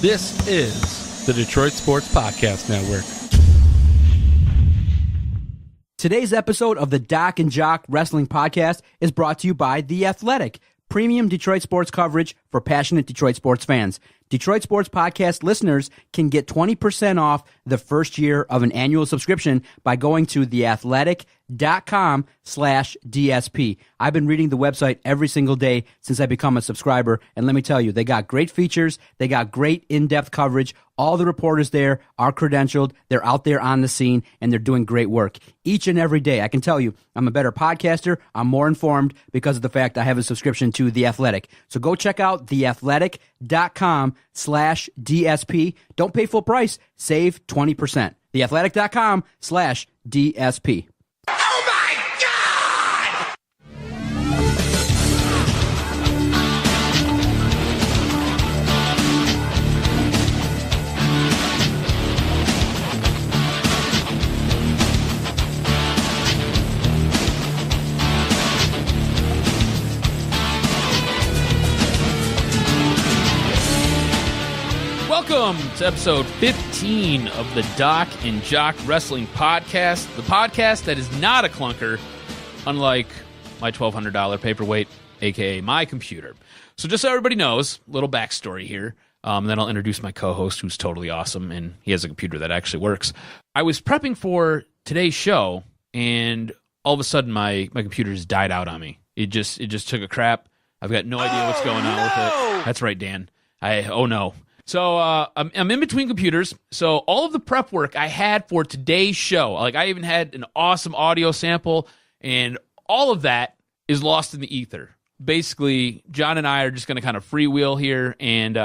This is the Detroit Sports Podcast Network. Today's episode of the Doc and Jock Wrestling Podcast is brought to you by The Athletic, premium Detroit sports coverage for passionate Detroit sports fans. Detroit Sports Podcast listeners can get 20% off the first year of an annual subscription by going to theathletic.com/DSP. I've been reading the website every single day since I become a subscriber, and let me tell you, they got great features, they got great in-depth coverage. All the reporters there are credentialed, they're out there on the scene, and they're doing great work. Each and every day, I can tell you, I'm a better podcaster, I'm more informed because of the fact I have a subscription to The Athletic. So go check out theathletic.com/DSP. Don't pay full price, save 20%. Theathletic.com/DSP. Oh my God! Welcome to episode 15 of the Doc and Jock Wrestling Podcast, the podcast that is not a clunker, unlike my $1,200 paperweight, aka my computer. So just so everybody knows, little backstory here, then I'll introduce my co-host, who's totally awesome, and he has a computer that actually works. I was prepping for today's show, and all of a sudden my computer just died out on me. It just took a crap. I've got no idea what's going on with it. That's right, Dan. Oh no. So I'm in between computers, so all of the prep work I had for today's show, like I even had an awesome audio sample, and all of that is lost in the ether. Basically, John and I are just going to kind of freewheel here, and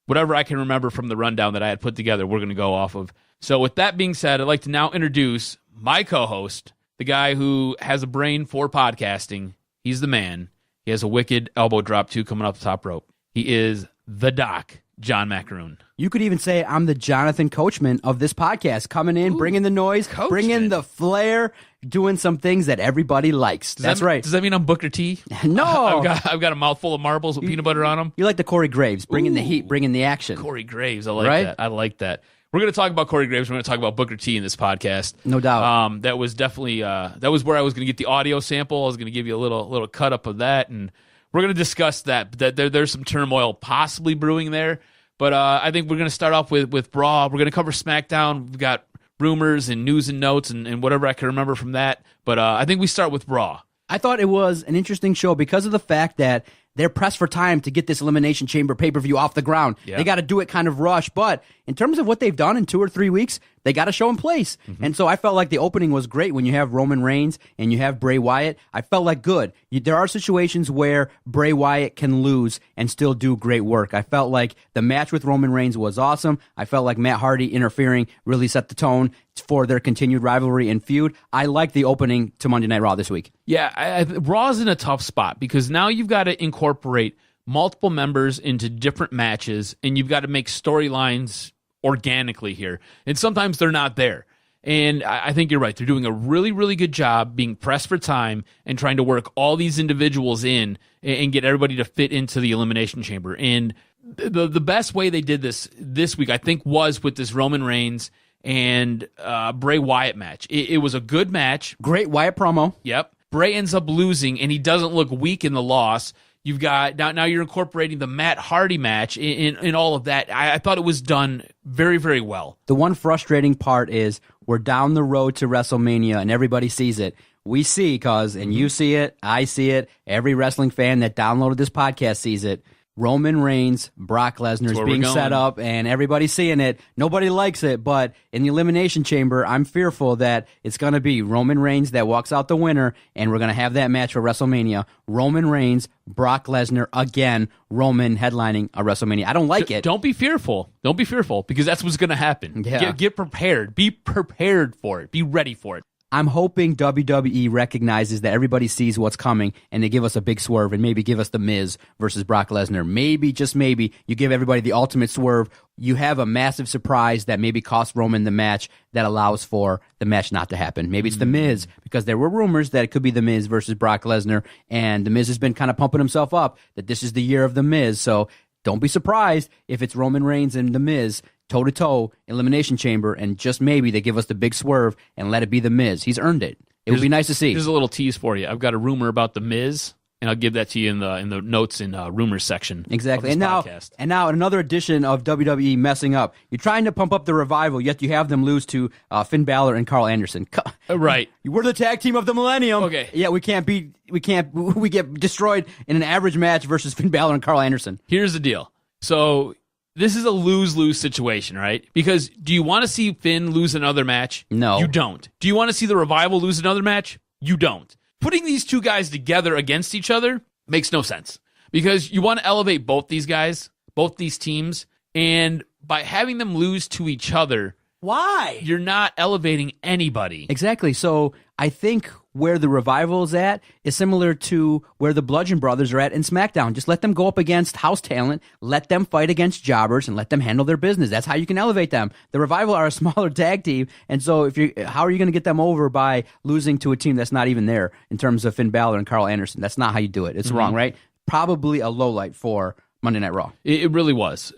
whatever I can remember from the rundown that I had put together, we're going to go off of. So with that being said, I'd like to now introduce my co-host, the guy who has a brain for podcasting. He's the man. He has a wicked elbow drop, too, coming off the top rope. He is the Doc, John Macaroon. You could even say I'm the Jonathan Coachman of this podcast, coming in, bringing the noise, bringing the flair, doing some things that everybody likes. That's right. Does that mean I'm Booker T? No. I've got a mouthful of marbles with peanut butter on them. You're like the Corey Graves, bringing the heat, bringing the action. Corey Graves, I like that. I like that. We're going to talk about Corey Graves. We're going to talk about Booker T in this podcast. No doubt. That was definitely that was where I was going to get the audio sample. I was going to give you a little cut up of that, and we're going to discuss that. There's some turmoil possibly brewing there. But I think we're going to start off with Raw. We're going to cover SmackDown. We've got rumors and news and notes and whatever I can remember from that. But I think we start with Raw. I thought it was an interesting show because of the fact that they're pressed for time to get this Elimination Chamber pay-per-view off the ground. Yeah. They got to do it kind of rush. But in terms of what they've done in 2 or 3 weeks, they got a show in place. Mm-hmm. And so I felt like the opening was great when you have Roman Reigns and you have Bray Wyatt. I felt like good. There are situations where Bray Wyatt can lose and still do great work. I felt like the match with Roman Reigns was awesome. I felt like Matt Hardy interfering really set the tone for their continued rivalry and feud. I like the opening to Monday Night Raw this week. Yeah, Raw's in a tough spot because now you've got to incorporate multiple members into different matches, and you've got to make storylines organically here. And sometimes they're not there. And I think you're right. They're doing a really, really good job being pressed for time and trying to work all these individuals in and get everybody to fit into the Elimination Chamber. And the best way they did this week, I think, was with this Roman Reigns and Bray Wyatt match. It was a good match. Great Wyatt promo. Yep. Bray ends up losing, and he doesn't look weak in the loss. You've got now you're incorporating the Matt Hardy match in all of that. I thought it was done very, very well. The one frustrating part is we're down the road to WrestleMania and everybody sees it. We see, and you see it, I see it, every wrestling fan that downloaded this podcast sees it. Roman Reigns, Brock Lesnar is being set up, and everybody's seeing it. Nobody likes it, but in the Elimination Chamber, I'm fearful that it's going to be Roman Reigns that walks out the winner, and we're going to have that match for WrestleMania. Roman Reigns, Brock Lesnar, again, Roman headlining a WrestleMania. I don't like it. Don't be fearful. Don't be fearful, because that's what's going to happen. Yeah. Get prepared. Be prepared for it. Be ready for it. I'm hoping WWE recognizes that everybody sees what's coming and they give us a big swerve and maybe give us The Miz versus Brock Lesnar. Maybe, just maybe, you give everybody the ultimate swerve. You have a massive surprise that maybe costs Roman the match that allows for the match not to happen. Maybe it's The Miz, because there were rumors that it could be The Miz versus Brock Lesnar, and The Miz has been kind of pumping himself up that this is the year of The Miz. So don't be surprised if it's Roman Reigns and The Miz toe-to-toe, Elimination Chamber, and just maybe they give us the big swerve and let it be The Miz. He's earned it. It would be nice to see. Here's a little tease for you. I've got a rumor about The Miz, and I'll give that to you in the notes in rumors section. Exactly. Of this and podcast. now another edition of WWE messing up. You're trying to pump up the Revival, yet you have them lose to Finn Balor and Carl Anderson. Right. We're the tag team of the millennium. Okay. Yeah, we get destroyed in an average match versus Finn Balor and Carl Anderson. Here's the deal. So this is a lose-lose situation, right? Because do you want to see Finn lose another match? No. You don't. Do you want to see the Revival lose another match? You don't. Putting these two guys together against each other makes no sense. Because you want to elevate both these guys, both these teams, and by having them lose to each other, why? You're not elevating anybody. Exactly. So I think where the Revival is at is similar to where the Bludgeon Brothers are at in SmackDown. Just let them go up against house talent, let them fight against jobbers, and let them handle their business. That's how you can elevate them. The Revival are a smaller tag team, and so how are you going to get them over by losing to a team that's not even there in terms of Finn Balor and Carl Anderson? That's not how you do it. It's wrong, right? Probably a low light for Monday Night Raw. It really was.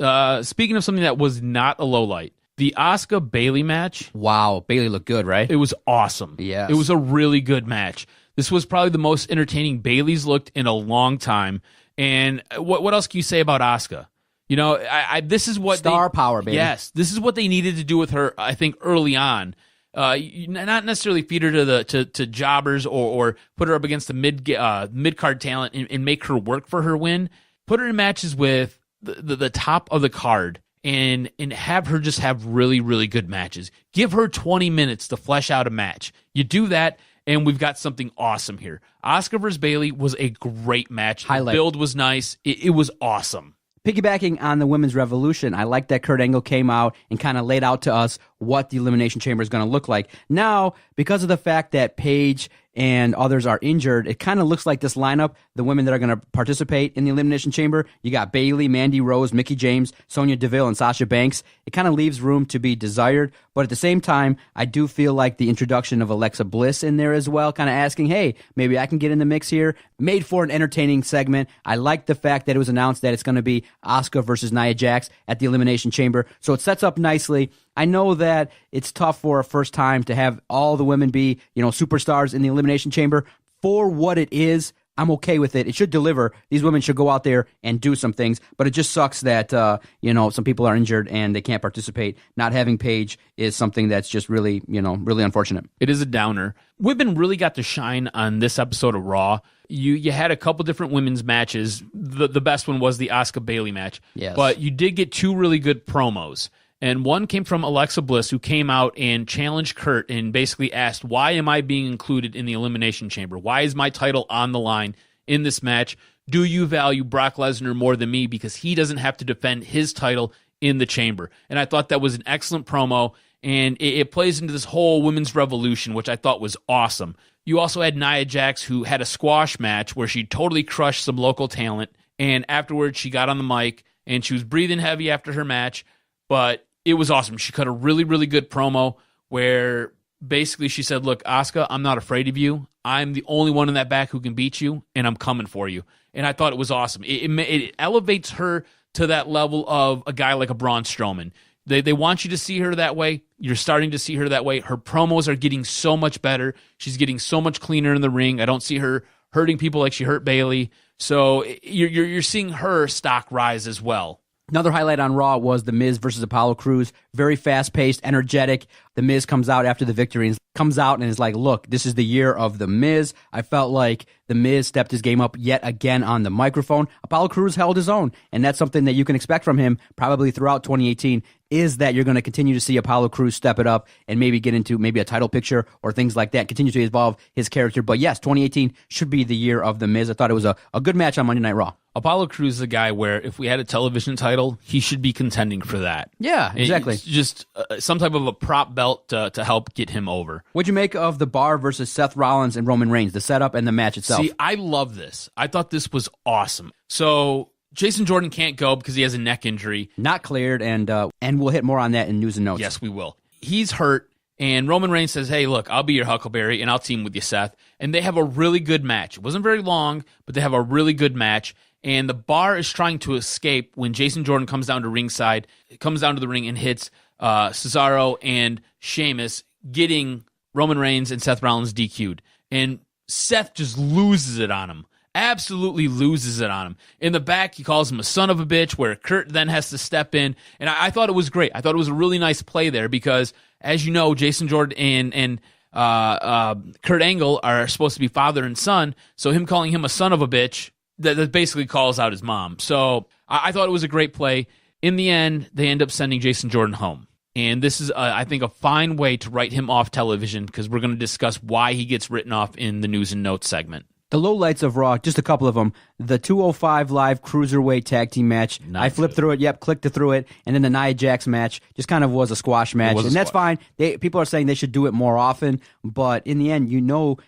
Speaking of something that was not a low light, the Asuka Bayley match. Wow, Bayley looked good, right? It was awesome. Yes. It was a really good match. This was probably the most entertaining Bayley's looked in a long time. And what else can you say about Asuka? You know, this is what star power, baby. Yes, this is what they needed to do with her. I think early on, not necessarily feed her to jobbers or put her up against the mid card talent and make her work for her win. Put her in matches with the top of the card. And have her just have really, really good matches. Give her 20 minutes to flesh out a match. You do that, and we've got something awesome here. Asuka versus Bayley was a great match. Highlight. The build was nice. It was awesome. Piggybacking on the Women's Revolution, I like that Kurt Angle came out and kind of laid out to us what the Elimination Chamber is going to look like. Now, because of the fact that Paige and others are injured, it kind of looks like this lineup, the women that are going to participate in the Elimination Chamber, you got Bayley, Mandy Rose, Mickie James, Sonya Deville, and Sasha Banks. It kind of leaves room to be desired, but at the same time, I do feel like the introduction of Alexa Bliss in there as well, kind of asking, hey, maybe I can get in the mix here, made for an entertaining segment. I like the fact that it was announced that it's going to be Asuka versus Nia Jax at the Elimination Chamber, so it sets up nicely. I know that it's tough for a first time to have all the women be, superstars in the Elimination Chamber. For what it is, I'm okay with it. It should deliver. These women should go out there and do some things, but it just sucks that, some people are injured and they can't participate. Not having Paige is something that's just really, really unfortunate. It is a downer. Women really got to shine on this episode of Raw. You had a couple different women's matches. The best one was the Asuka Bayley match. Yes. But you did get two really good promos. And one came from Alexa Bliss, who came out and challenged Kurt and basically asked, why am I being included in the Elimination Chamber? Why is my title on the line in this match? Do you value Brock Lesnar more than me because he doesn't have to defend his title in the chamber? And I thought that was an excellent promo, and it plays into this whole women's revolution, which I thought was awesome. You also had Nia Jax, who had a squash match where she totally crushed some local talent, and afterwards she got on the mic, and she was breathing heavy after her match, but it was awesome. She cut a really, really good promo where basically she said, look, Asuka, I'm not afraid of you. I'm the only one in that back who can beat you, and I'm coming for you. And I thought it was awesome. It elevates her to that level of a guy like a Braun Strowman. They want you to see her that way. You're starting to see her that way. Her promos are getting so much better. She's getting so much cleaner in the ring. I don't see her hurting people like she hurt Bayley. So you're seeing her stock rise as well. Another highlight on Raw was The Miz versus Apollo Crews. Very fast-paced, energetic. The Miz comes out after the victory and comes out and is like, look, this is the year of The Miz. I felt like The Miz stepped his game up yet again on the microphone. Apollo Crews held his own, and that's something that you can expect from him probably throughout 2018, is that you're going to continue to see Apollo Crews step it up and maybe get into maybe a title picture or things like that, continue to evolve his character. But yes, 2018 should be the year of The Miz. I thought it was a good match on Monday Night Raw. Apollo Crews is a guy where if we had a television title, he should be contending for that. Yeah, exactly. It's just some type of a prop belt to help get him over. What'd you make of the Bar versus Seth Rollins and Roman Reigns, the setup and the match itself? See, I love this. I thought this was awesome. So Jason Jordan can't go because he has a neck injury. Not cleared, and we'll hit more on that in news and notes. Yes, we will. He's hurt, and Roman Reigns says, hey, look, I'll be your Huckleberry, and I'll team with you, Seth. And they have a really good match. It wasn't very long, but they have a really good match. and the bar is trying to escape when Jason Jordan comes down to the ring and hits Cesaro and Sheamus, getting Roman Reigns and Seth Rollins DQ'd. And Seth just loses it on him. Absolutely loses it on him. In the back, he calls him a son of a bitch, where Kurt then has to step in. And I thought it was great. I thought it was a really nice play there because, as you know, Jason Jordan and Kurt Angle are supposed to be father and son. So him calling him a son of a bitch, that basically calls out his mom. So I thought it was a great play. In the end, they end up sending Jason Jordan home. And this is, I think, a fine way to write him off television, because we're going to discuss why he gets written off in the news and notes segment. The lowlights of Raw, just a couple of them. The 205 Live Cruiserweight Tag Team match. I flipped through it, clicked through it. And then the Nia Jax match just kind of was a squash match. And that's fine. People are saying they should do it more often. But in the end,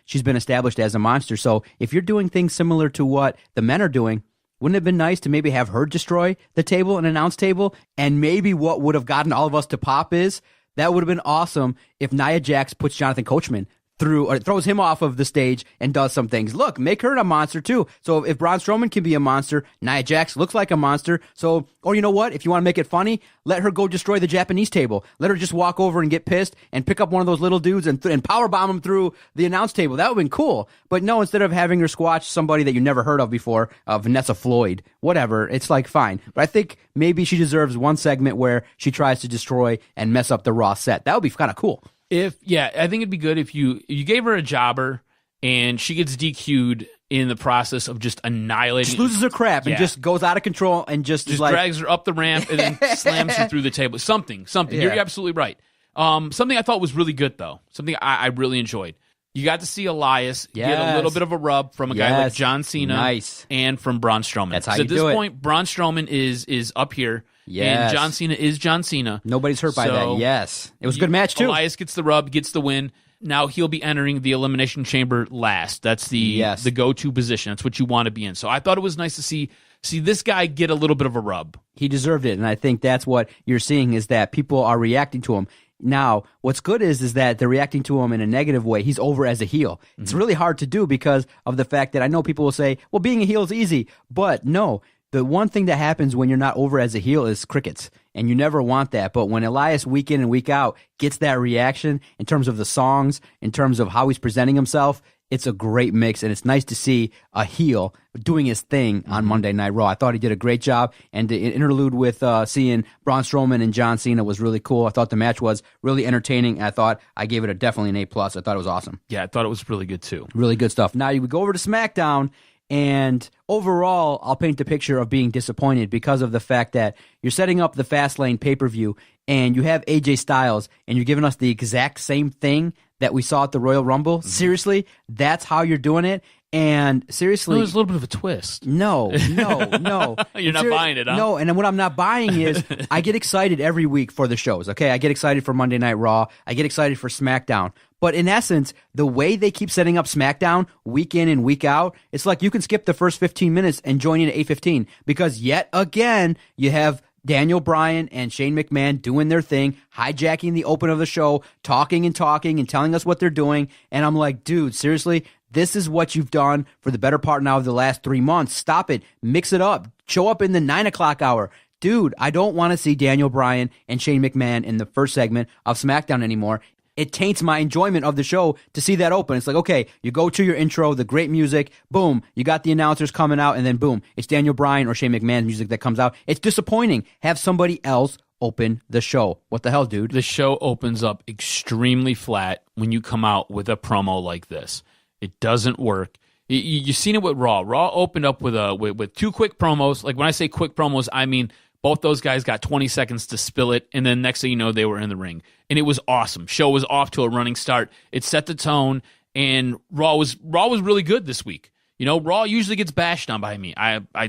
she's been established as a monster. So if you're doing things similar to what the men are doing, wouldn't it have been nice to maybe have her destroy the table, an announce table? And maybe what would have gotten all of us to pop is, that would have been awesome if Nia Jax puts Jonathan Coachman through, or throws him off of the stage and does some things. Look, make her a monster too. So if Braun Strowman can be a monster, Nia Jax looks like a monster. So, or you know what? If you want to make it funny, let her go destroy the Japanese table. Let her just walk over and get pissed and pick up one of those little dudes and powerbomb him through the announce table. That would have been cool. But no, instead of having her squash somebody that you never heard of before, Vanessa Floyd, whatever, it's like fine. But I think maybe she deserves one segment where she tries to destroy and mess up the Raw set. That would be kind of cool. I think it'd be good if you gave her a jobber and she gets DQ'd in the process of just annihilating. She loses her crap and just goes out of control and just drags her up the ramp and then slams her through the table. Something. Yeah. You're absolutely right. Something I thought was really good, though. Something I really enjoyed. You got to see Elias get a little bit of a rub from a guy like John Cena and from Braun Strowman. That's how you do it. At this point, Braun Strowman is up here. And John Cena is John Cena. Nobody's hurt by that. Yes. It was a good match, too. Elias gets the rub, gets the win. Now he'll be entering the Elimination Chamber last. That's the go-to position. That's what you want to be in. So I thought it was nice to see this guy get a little bit of a rub. He deserved it, and I think that's what you're seeing, is that people are reacting to him. Now, what's good is that they're reacting to him in a negative way. He's over as a heel. Mm-hmm. It's really hard to do because of the fact that I know people will say, well, being a heel is easy. But no. The one thing that happens when you're not over as a heel is crickets, and you never want that. But when Elias week in and week out gets that reaction in terms of the songs, in terms of how he's presenting himself, it's a great mix, and it's nice to see a heel doing his thing on Monday Night Raw. I thought he did a great job, and the interlude with seeing Braun Strowman and John Cena was really cool. I thought the match was really entertaining. I thought I gave it definitely an A+. I thought it was awesome. Yeah, I thought it was really good, too. Really good stuff. Now, you would go over to SmackDown, and overall, I'll paint the picture of being disappointed because of the fact that you're setting up the Fastlane pay-per-view, and you have AJ Styles, and you're giving us the exact same thing that we saw at the Royal Rumble. Mm-hmm. Seriously? That's how you're doing it? And seriously... There's a little bit of a twist. No. You're not buying it, huh? No, and what I'm not buying is I get excited every week for the shows, okay? I get excited for Monday Night Raw. I get excited for SmackDown. But in essence, the way they keep setting up SmackDown week in and week out, it's like you can skip the first 15 minutes and join in at 8:15 because yet again, you have Daniel Bryan and Shane McMahon doing their thing, hijacking the open of the show, talking and telling us what they're doing. And I'm like, dude, seriously? This is what you've done for the better part now of the last 3 months. Stop it. Mix it up. Show up in the 9 o'clock hour. Dude, I don't want to see Daniel Bryan and Shane McMahon in the first segment of SmackDown anymore. It taints my enjoyment of the show to see that open. It's like, okay, you go to your intro, the great music, boom, you got the announcers coming out, and then boom, it's Daniel Bryan or Shane McMahon's music that comes out. It's disappointing. Have somebody else open the show. What the hell, dude? The show opens up extremely flat when you come out with a promo like this. It doesn't work. You've seen it with Raw. Raw opened up with two quick promos. Like when I say quick promos, I mean both those guys got 20 seconds to spill it, and then next thing you know, they were in the ring. And it was awesome. Show was off to a running start. It set the tone, and Raw was really good this week. You know, Raw usually gets bashed on by me.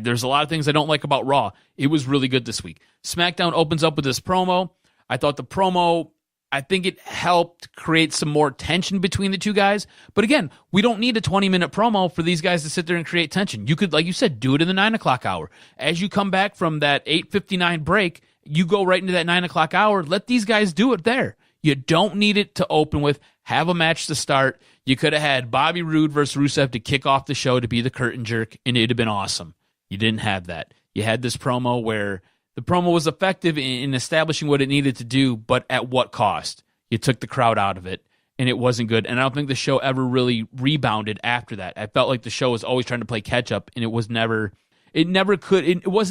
There's a lot of things I don't like about Raw. It was really good this week. SmackDown opens up with this promo. I thought the promo, I think it helped create some more tension between the two guys. But again, we don't need a 20-minute promo for these guys to sit there and create tension. You could, like you said, do it in the 9 o'clock hour. As you come back from that 8:59 break, you go right into that 9 o'clock hour. Let these guys do it there. You don't need it to open with. Have a match to start. You could have had Bobby Roode versus Rusev to kick off the show to be the curtain jerk, and it'd have been awesome. You didn't have that. You had this promo where the promo was effective in establishing what it needed to do, but at what cost? You took the crowd out of it, and it wasn't good. And I don't think the show ever really rebounded after that. I felt like the show was always trying to play catch up, and it wasn't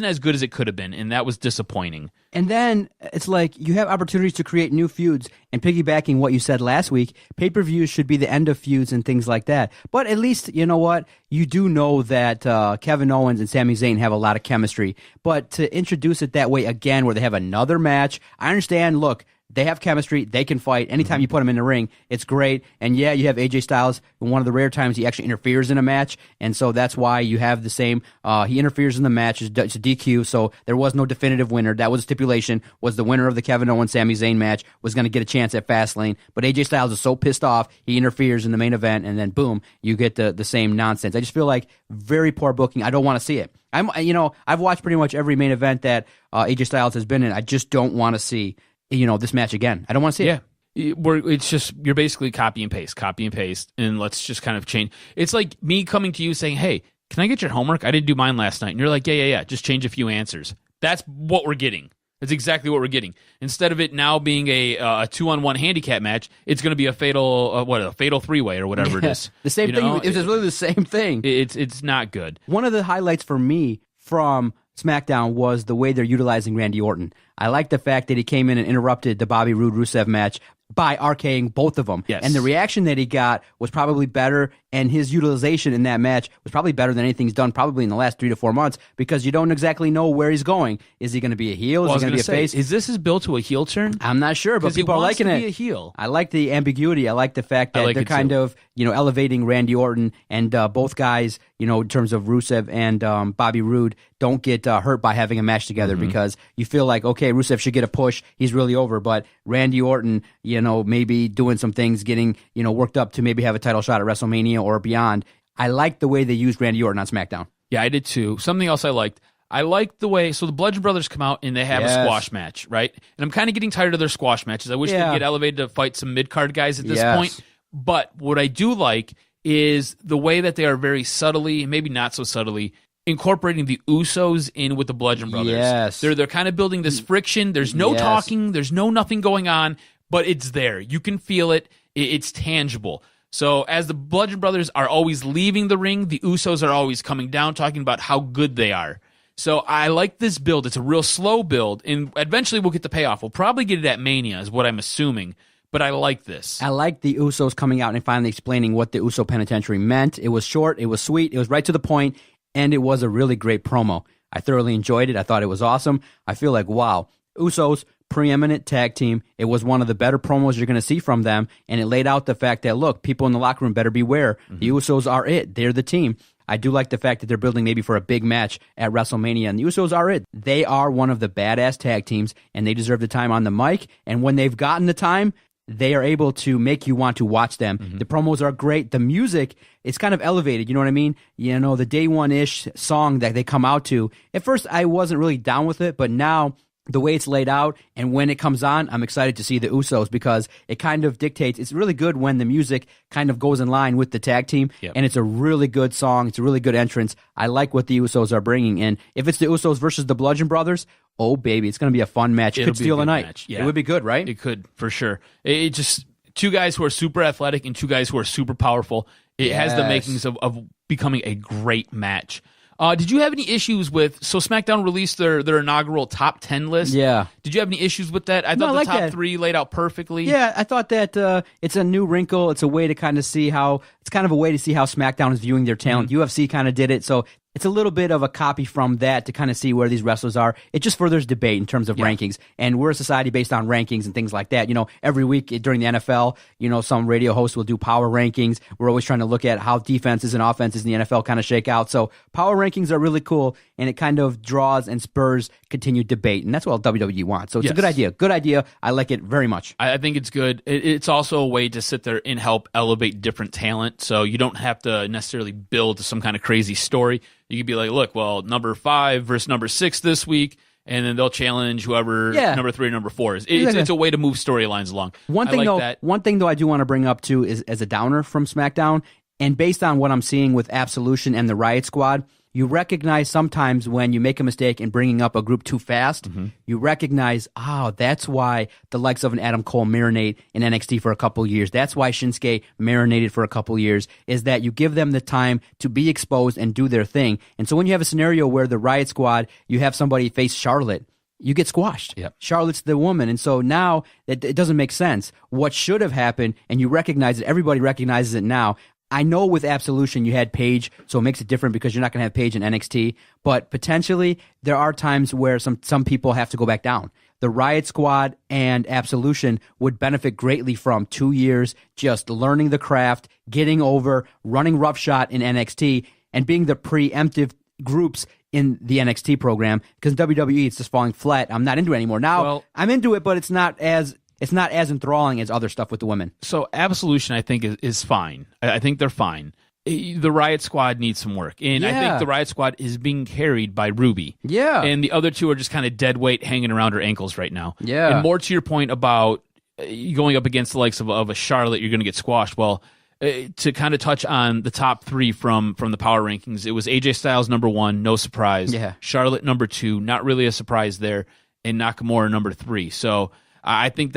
as good as it could have been, and that was disappointing. And then it's like you have opportunities to create new feuds, and piggybacking what you said last week, pay-per-views should be the end of feuds and things like that. But at least, you know what? You do know that Kevin Owens and Sami Zayn have a lot of chemistry. But to introduce it that way again, where they have another match, I understand, look, they have chemistry. They can fight. Anytime you put them in the ring, it's great. And yeah, you have AJ Styles. One of the rare times he actually interferes in a match. And so that's why you have the same. He interferes in the match. It's a DQ. So there was no definitive winner. That was a stipulation. Was the winner of the Kevin Owens Sami Zayn match was going to get a chance at Fastlane. But AJ Styles is so pissed off. He interferes in the main event. And then boom, you get the same nonsense. I just feel like very poor booking. I don't want to see it. I've watched pretty much every main event that AJ Styles has been in. I just don't want to see this match again. I don't want to see it. Yeah. It's just, you're basically copy and paste, and let's just kind of change. It's like me coming to you saying, hey, can I get your homework? I didn't do mine last night. And you're like, yeah, just change a few answers. That's what we're getting. That's exactly what we're getting. Instead of it now being a 2-on-1 handicap match, it's going to be a fatal three-way or whatever it is. The same thing. It's really the same thing. It's not good. One of the highlights for me from SmackDown was the way they're utilizing Randy Orton. I like the fact that he came in and interrupted the Bobby Roode-Rusev match by RKing both of them. Yes. And the reaction that he got was probably better, and his utilization in that match was probably better than anything he's done probably in the last 3 to 4 months, because you don't exactly know where he's going. Is he going to be a heel? Is he going to be a face? Is this his build to a heel turn? I'm not sure, but people are liking it. Be a heel. I like the ambiguity. I like the fact that they're kind of elevating Randy Orton, and both guys, in terms of Rusev and Bobby Roode, don't get hurt by having a match together, because you feel like, okay, Rusev should get a push. He's really over, but Randy Orton, maybe doing some things, getting, worked up to maybe have a title shot at WrestleMania or beyond. I like the way they used Randy Orton on SmackDown. Yeah, I did too. Something else I liked the way, so the Bludgeon Brothers come out and they have a squash match, right? And I'm kind of getting tired of their squash matches. I wish they'd get elevated to fight some mid-card guys at this point. But what I do like is the way that they are very subtly, maybe not so subtly, incorporating the Usos in with the Bludgeon Brothers. Yes. They're kind of building this friction. There's no talking. There's nothing going on, but it's there. You can feel it. It's tangible. So as the Bludgeon Brothers are always leaving the ring, the Usos are always coming down, talking about how good they are. So I like this build. It's a real slow build, and eventually we'll get the payoff. We'll probably get it at Mania, is what I'm assuming. But I like this. I like the Usos coming out and finally explaining what the Uso Penitentiary meant. It was short, it was sweet, it was right to the point, and it was a really great promo. I thoroughly enjoyed it. I thought it was awesome. I feel like, wow, Usos, preeminent tag team. It was one of the better promos you're going to see from them, and it laid out the fact that, look, people in the locker room better beware. The Usos are it. They're the team. I do like the fact that they're building maybe for a big match at WrestleMania, and the Usos are it. They are one of the badass tag teams, and they deserve the time on the mic, and when they've gotten the time, they are able to make you want to watch them. The promos are great. The music is kind of elevated. You know what I mean? The Day One-ish song that they come out to. At first, I wasn't really down with it, but now the way it's laid out and when it comes on, I'm excited to see the Usos, because it kind of dictates. It's really good when the music kind of goes in line with the tag team, and it's a really good song. It's a really good entrance. I like what the Usos are bringing. And if it's the Usos versus the Bludgeon Brothers, oh, baby, it's going to be a fun match. It could steal a night. Match. Yeah. It would be good, right? It could, for sure. It just, two guys who are super athletic and two guys who are super powerful. It has the makings of becoming a great match. Did you have any issues with, so SmackDown released their inaugural top 10 list? Yeah. Did you have any issues with that? I thought the top 3 laid out perfectly. Yeah, I thought that it's a new wrinkle. It's a way to kind of see how, it's kind of a way to see how SmackDown is viewing their talent. UFC kind of did it, so it's a little bit of a copy from that to kind of see where these wrestlers are. It just furthers debate in terms of rankings. And we're a society based on rankings and things like that. Every week during the NFL, some radio hosts will do power rankings. We're always trying to look at how defenses and offenses in the NFL kind of shake out. So power rankings are really cool, and it kind of draws and spurs continued debate. And that's what WWE wants. So it's a good idea. Good idea. I like it very much. I think it's good. It's also a way to sit there and help elevate different talent. So you don't have to necessarily build some kind of crazy story. You could be like, look, well, number 5 versus number 6 this week, and then they'll challenge whoever number 3 or number 4 is. It's a way to move storylines along. One thing though I do want to bring up too is, as a downer from SmackDown, and based on what I'm seeing with Absolution and the Riot Squad, you recognize sometimes when you make a mistake in bringing up a group too fast, you recognize, that's why the likes of an Adam Cole marinate in NXT for a couple years. That's why Shinsuke marinated for a couple years, is that you give them the time to be exposed and do their thing. And so when you have a scenario where the Riot Squad, you have somebody face Charlotte, you get squashed. Yep. Charlotte's the woman. And so now it doesn't make sense. What should have happened, and you recognize it, everybody recognizes it now. I know with Absolution you had Paige, so it makes it different because you're not going to have Paige in NXT, but potentially there are times where some people have to go back down. The Riot Squad and Absolution would benefit greatly from 2 years just learning the craft, getting over, running roughshod in NXT, and being the preemptive groups in the NXT program, because WWE it's just falling flat. I'm not into it anymore. Now I'm into it, but it's not as enthralling as other stuff with the women. So Absolution, I think, is fine. I think they're fine. The Riot Squad needs some work. And I think the Riot Squad is being carried by Ruby. Yeah. And the other two are just kind of dead weight hanging around her ankles right now. Yeah. And more to your point about going up against the likes of a Charlotte, you're going to get squashed. Well, to kind of touch on the top three from the power rankings, it was AJ Styles number 1, no surprise. Yeah. Charlotte number 2, not really a surprise there. And Nakamura number 3. So I think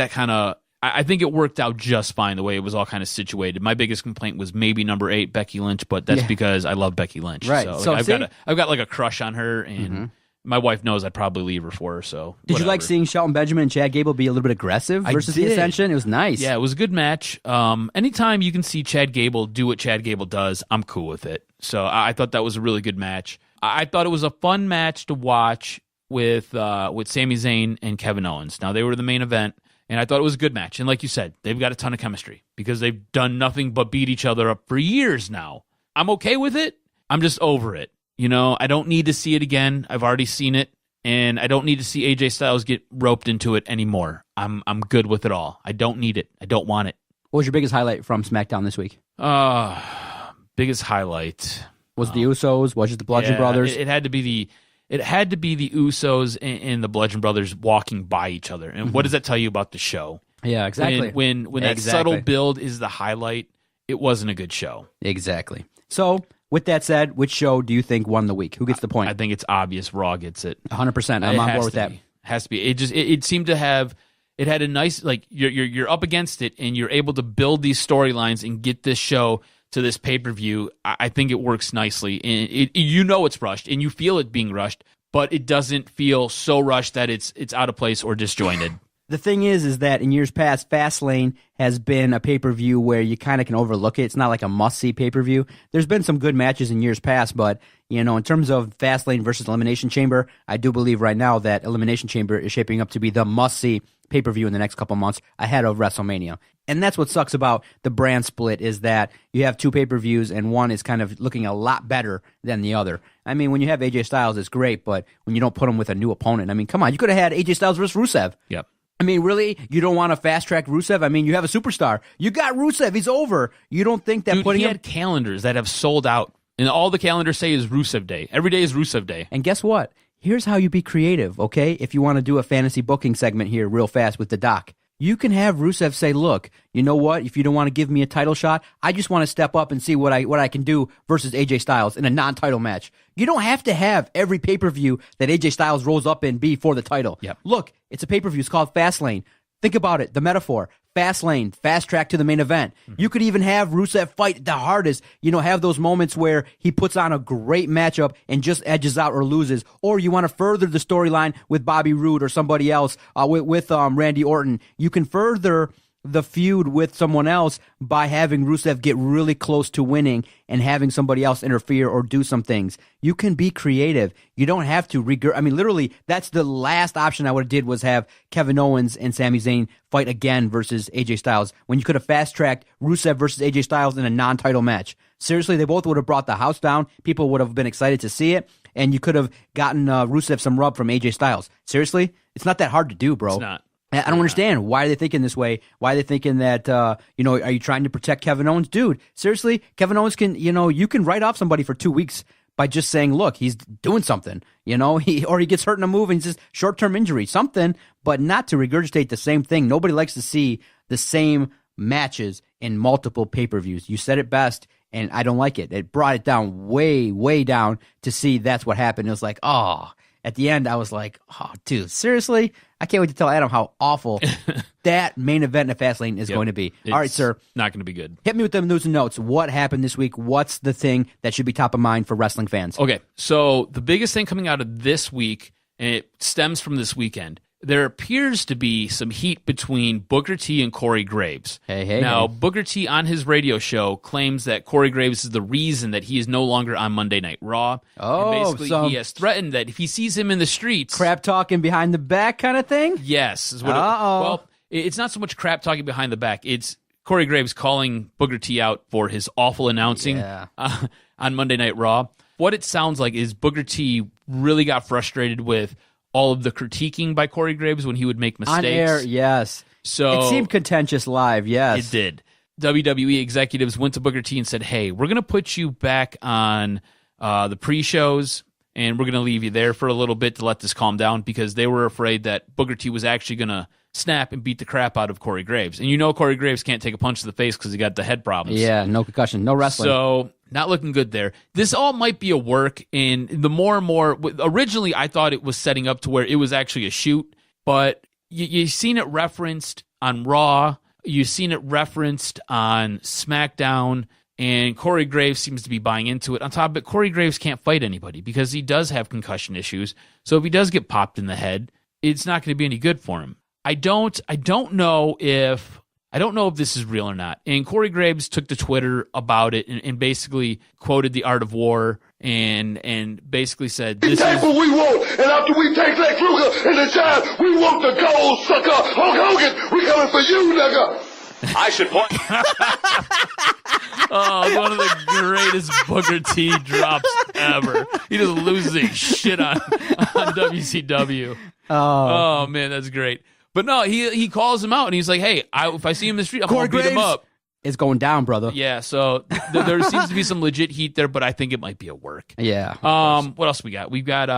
I think it worked out just fine the way it was all kind of situated. My biggest complaint was maybe number 8, Becky Lynch, but that's because I love Becky Lynch. Right. So I've got like a crush on her, and my wife knows I'd probably leave her for her. So did you like seeing Shelton Benjamin and Chad Gable be a little bit aggressive versus the Ascension? It was nice. Yeah, it was a good match. Anytime you can see Chad Gable do what Chad Gable does, I'm cool with it. So I thought that was a really good match. I thought it was a fun match to watch with Sami Zayn and Kevin Owens. Now they were the main event. And I thought it was a good match. And like you said, they've got a ton of chemistry because they've done nothing but beat each other up for years now. I'm okay with it. I'm just over it. You know, I don't need to see it again. I've already seen it. And I don't need to see AJ Styles get roped into it anymore. I'm good with it all. I don't need it. I don't want it. What was your biggest highlight from SmackDown this week? Biggest highlight. Was the Usos? Was it the Bludgeon Brothers? It had to be the Usos and the Bludgeon Brothers walking by each other. And what does that tell you about the show? Yeah, exactly. When that subtle build is the highlight, it wasn't a good show. Exactly. So, with that said, which show do you think won the week? Who gets the point? I think it's obvious Raw gets it. 100%. I'm on board with that. Has to be. It seemed to have. It had a nice, like, you're up against it, and you're able to build these storylines and get this show to this pay-per-view. I think it works nicely. And it's rushed, and you feel it being rushed, but it doesn't feel so rushed that it's out of place or disjointed. The thing is that in years past, Fastlane has been a pay-per-view where you kind of can overlook it. It's not like a must-see pay-per-view. There's been some good matches in years past, but in terms of Fastlane versus Elimination Chamber, I do believe right now that Elimination Chamber is shaping up to be the must-see pay-per-view in the next couple months ahead of WrestleMania. And that's what sucks about the brand split, is that you have two pay-per-views and one is kind of looking a lot better than the other. I mean, when you have AJ Styles, it's great, but when you don't put him with a new opponent, I mean, come on, you could have had AJ Styles versus Rusev. Yep. I mean, really? You don't want to fast-track Rusev? I mean, you have a superstar. You got Rusev. He's over. You don't think that putting he him... had calendars that have sold out, and all the calendars say is Rusev Day. Every day is Rusev Day. And guess what? Here's how you be creative, okay? If you want to do a fantasy booking segment here real fast with the doc, you can have Rusev say, look, you know what? If you don't want to give me a title shot, I just want to step up and see what I can do versus AJ Styles in a non-title match. You don't have to have every pay-per-view that AJ Styles rolls up in be for the title. Yep. Look, it's a pay-per-view. It's called Fastlane. Think about it, the metaphor. Fastlane, fast track to the main event. You could even have Rusev fight the hardest, have those moments where he puts on a great matchup and just edges out or loses. Or you want to further the storyline with Bobby Roode or somebody else with Randy Orton. You can further the feud with someone else by having Rusev get really close to winning and having somebody else interfere or do some things. You can be creative. You don't have to literally, that's the last option I would have did was have Kevin Owens and Sami Zayn fight again versus AJ Styles when you could have fast-tracked Rusev versus AJ Styles in a non-title match. Seriously, they both would have brought the house down. People would have been excited to see it, and you could have gotten Rusev some rub from AJ Styles. Seriously, it's not that hard to do, bro. It's not. I don't understand. Why are they thinking this way? Why are they thinking that, are you trying to protect Kevin Owens? Dude, seriously, Kevin Owens can, you can write off somebody for 2 weeks by just saying, look, he's doing something, he gets hurt in a move and it's just short-term injury, something, but not to regurgitate the same thing. Nobody likes to see the same matches in multiple pay-per-views. You said it best and I don't like it. It brought it down way down to see that's what happened. It was like, oh, at the end, I was like, oh, dude, seriously? I can't wait to tell Adam how awful that main event in Fastlane is going to be. All right, sir. Not going to be good. Hit me with the news and notes. What happened this week? What's the thing that should be top of mind for wrestling fans? Okay, so the biggest thing coming out of this week, and it stems from this weekend, there appears to be some heat between Booker T and Corey Graves. Now, Booker T on his radio show claims that Corey Graves is the reason that he is no longer on Monday Night Raw. Oh, and basically he has threatened that if he sees him in the streets... Crap talking behind the back kind of thing? Yes. Well, it's not so much crap talking behind the back. It's Corey Graves calling Booker T out for his awful announcing on Monday Night Raw. What it sounds like is Booker T really got frustrated with all of the critiquing by Corey Graves when he would make mistakes. On air, yes. So it seemed contentious live, yes. It did. WWE executives went to Booker T and said, hey, we're going to put you back on the pre-shows, and we're going to leave you there for a little bit to let this calm down, because they were afraid that Booker T was actually going to snap and beat the crap out of Corey Graves. And you know Corey Graves can't take a punch to the face because he got the head problems. Yeah, no concussion, no wrestling. So not looking good there. This all might be a work, and the more and more... Originally, I thought it was setting up to where it was actually a shoot, but you've seen it referenced on Raw, you've seen it referenced on SmackDown, and Corey Graves seems to be buying into it. On top of it, Corey Graves can't fight anybody because he does have concussion issues, so if he does get popped in the head, it's not going to be any good for him. I don't know if this is real or not. And Corey Graves took to Twitter about it and basically quoted The Art of War and basically said, "This is what we want, and after we take Lex Luger in the job, we want the gold, sucker. Hulk Hogan, we coming for you, nigga." I should point. Oh, one of the greatest Booker T drops ever. He just loses his shit on WCW. Oh man, that's great. But no, he calls him out, and he's like, hey, if I see him in the street, I'm going to beat him up. It's going down, brother. Yeah, so there seems to be some legit heat there, but I think it might be a work. Yeah. What else we got? We've got,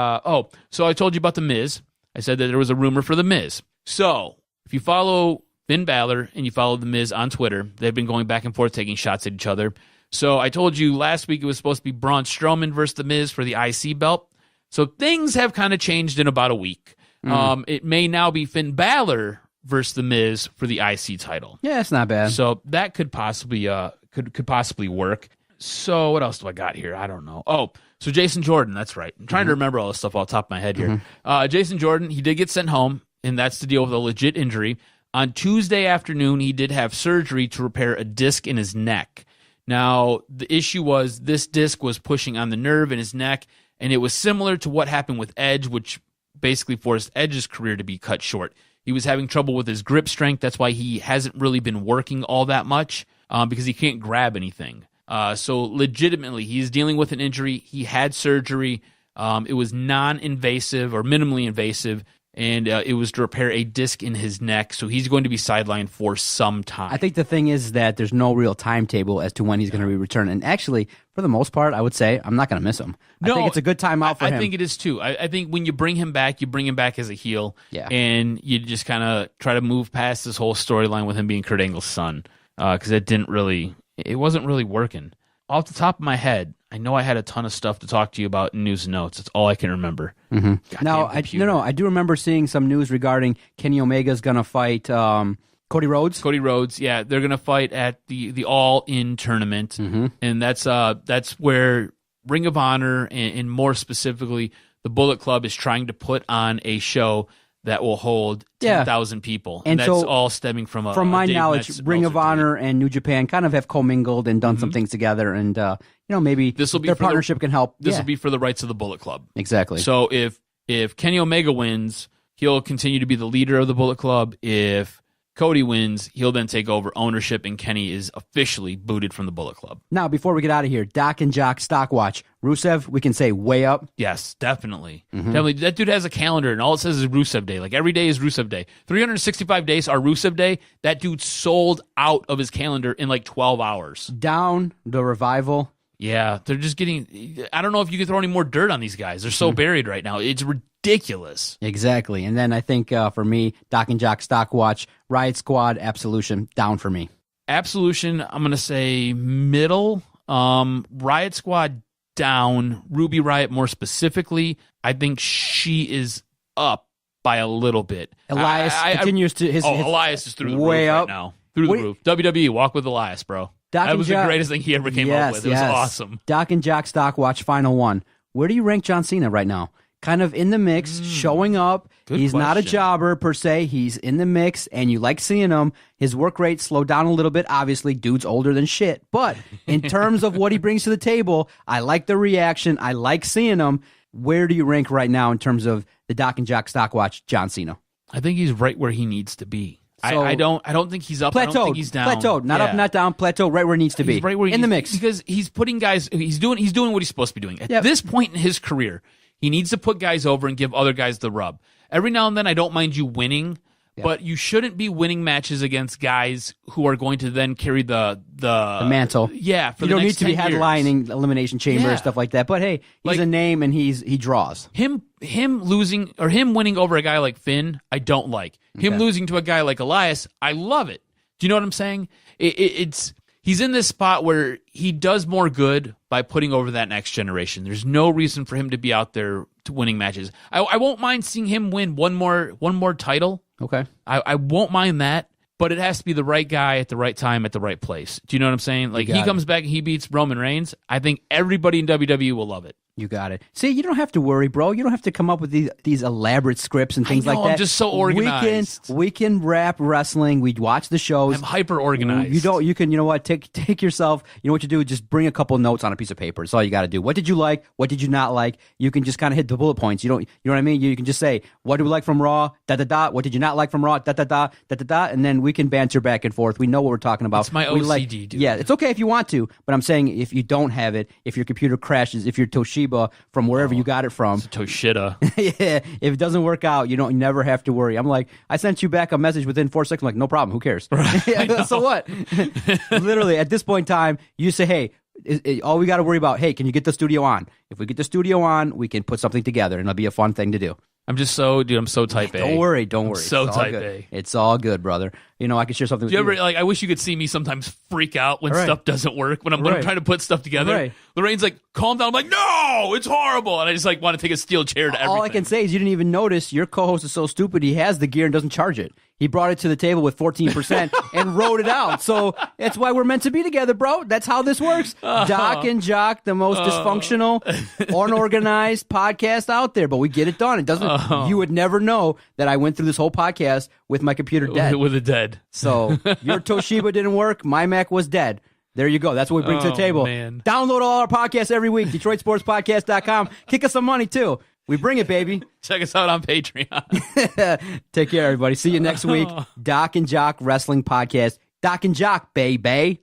so I told you about The Miz. I said that there was a rumor for The Miz. So if you follow Finn Balor and you follow The Miz on Twitter, they've been going back and forth taking shots at each other. So I told you last week it was supposed to be Braun Strowman versus The Miz for the IC belt. So things have kind of changed in about a week. It may now be Finn Balor versus The Miz for the IC title. Yeah, it's not bad. So that could possibly could possibly work. So what else do I got here? I don't know. Oh, so Jason Jordan, that's right. I'm trying to remember all this stuff off the top of my head here. Jason Jordan, he did get sent home, and that's to deal with a legit injury. On Tuesday afternoon, he did have surgery to repair a disc in his neck. Now, the issue was this disc was pushing on the nerve in his neck, and it was similar to what happened with Edge, which basically forced Edge's career to be cut short. He was having trouble with his grip strength. That's why he hasn't really been working all that much because he can't grab anything. So legitimately, he's dealing with an injury. He had surgery. It was non-invasive or minimally invasive, and it was to repair a disc in his neck. So he's going to be sidelined for some time. I think the thing is that there's no real timetable as to when he's going to return. And actually, for the most part, I would say I'm not going to miss him. I think it's a good time out for him. I think it is too. I think when you bring him back as a heel. Yeah. And you just kind of try to move past this whole storyline with him being Kurt Angle's son, because it wasn't really working. Off the top of my head, I know I had a ton of stuff to talk to you about in news and notes. That's all I can remember. Now, I do remember seeing some news regarding Kenny Omega's going to fight Cody Rhodes. Cody Rhodes, yeah, they're going to fight at the All In tournament, and that's where Ring of Honor and more specifically the Bullet Club is trying to put on a show that will hold 10,000 people. And that's so, all stemming from my knowledge, Ring of Honor and New Japan kind of have commingled and done some things together, and maybe their partnership can help. This will be for the rights of the Bullet Club. Exactly. So if Kenny Omega wins, he'll continue to be the leader of the Bullet Club. If Cody wins, he'll then take over ownership, and Kenny is officially booted from the Bullet Club. Now, before we get out of here, DocNJock Stock Watch. Rusev, we can say way up. Yes, definitely. Definitely. That dude has a calendar, and all it says is Rusev Day. Like, every day is Rusev Day. 365 days are Rusev Day. That dude sold out of his calendar in like 12 hours. Down the Revival. Yeah, they're just getting... I don't know if you can throw any more dirt on these guys. They're so buried right now. It's ridiculous. Exactly. And then I think for me, DocNJock Stock Watch, Riot Squad, Absolution, down for me. Absolution, I'm going to say middle. Riot Squad down. Ruby Riot more specifically, I think she is up by a little bit. Elias continues to his Elias is through the way roof up. right now. Through the roof. WWE, walk with Elias, bro. That was the greatest thing he ever came up with. It was awesome. Doc and Jock Stock Watch Final One. Where do you rank John Cena right now? Kind of in the mix, showing up. He's not a jobber per se. He's in the mix, and you like seeing him. His work rate slowed down a little bit. Obviously, dude's older than shit. But in terms of what he brings to the table, I like the reaction. I like seeing him. Where do you rank right now in terms of the Doc and Jock Stock Watch John Cena? I think he's right where he needs to be. So, I don't think he's up. Plateaued. I don't think he's down. Plateaued. Not up, not down. Plateau. Right where he needs to be. He's right where in the mix. Because he's putting guys. He's doing what he's supposed to be doing. At this point in his career, he needs to put guys over and give other guys the rub. Every now and then, I don't mind you winning, but you shouldn't be winning matches against guys who are going to then carry the mantle. Yeah, for you the don't need next to be 10 years. headlining Elimination Chamber and stuff like that. But hey, he's a name and he draws. Him losing or him winning over a guy like Finn, I don't like. Him losing to a guy like Elias, I love it. Do you know what I'm saying? He's in this spot where he does more good by putting over that next generation. There's no reason for him to be out there to winning matches. I won't mind seeing him win one more title. Okay. I won't mind that, but it has to be the right guy at the right time at the right place. Do you know what I'm saying? Like, he comes back and he beats Roman Reigns. I think everybody in WWE will love it. You got it. See, you don't have to worry, bro. You don't have to come up with these elaborate scripts and things like that. I'm just so organized. We can rap wrestling. We watch the shows. I'm hyper organized. You can, you know what? Take yourself. You know what you do? Just bring a couple notes on a piece of paper. That's all you got to do. What did you like? What did you not like? You can just kind of hit the bullet points. You know what I mean? You can just say, what do we like from Raw? Da da da. What did you not like from Raw? Da da da da da da. And then we can banter back and forth. We know what we're talking about. It's my OCD, dude. Yeah, it's okay if you want to, but I'm saying if you don't have it, if your computer crashes, if you're Toshiba from wherever you got it from. It's Toshida. Yeah, if it doesn't work out, you never have to worry. I'm like, I sent you back a message within 4 seconds. I'm like, no problem. Who cares? Right, so what? Literally, at this point in time, you say, hey, all we got to worry about, hey, can you get the studio on? If we get the studio on, we can put something together, and it'll be a fun thing to do. I'm so type A. Don't worry. So type A. It's all good, brother. I can share something with you. I wish you could see me sometimes freak out when stuff doesn't work, when I'm trying to put stuff together. Right. Lorraine's like, calm down. I'm like, no, it's horrible. And I just want to take a steel chair to everything. All I can say is you didn't even notice your co-host is so stupid he has the gear and doesn't charge it. He brought it to the table with 14% and wrote it out. So that's why we're meant to be together, bro. That's how this works. Doc and Jock, the most dysfunctional, unorganized podcast out there. But we get it done. It doesn't. You would never know that I went through this whole podcast with my computer dead. With it dead. So your Toshiba didn't work. My Mac was dead. There you go. That's what we bring to the table. Man. Download all our podcasts every week. DetroitSportsPodcast.com. Kick us some money, too. We bring it, baby. Check us out on Patreon. Take care, everybody. See you next week. Doc and Jock Wrestling Podcast. Doc and Jock, baby.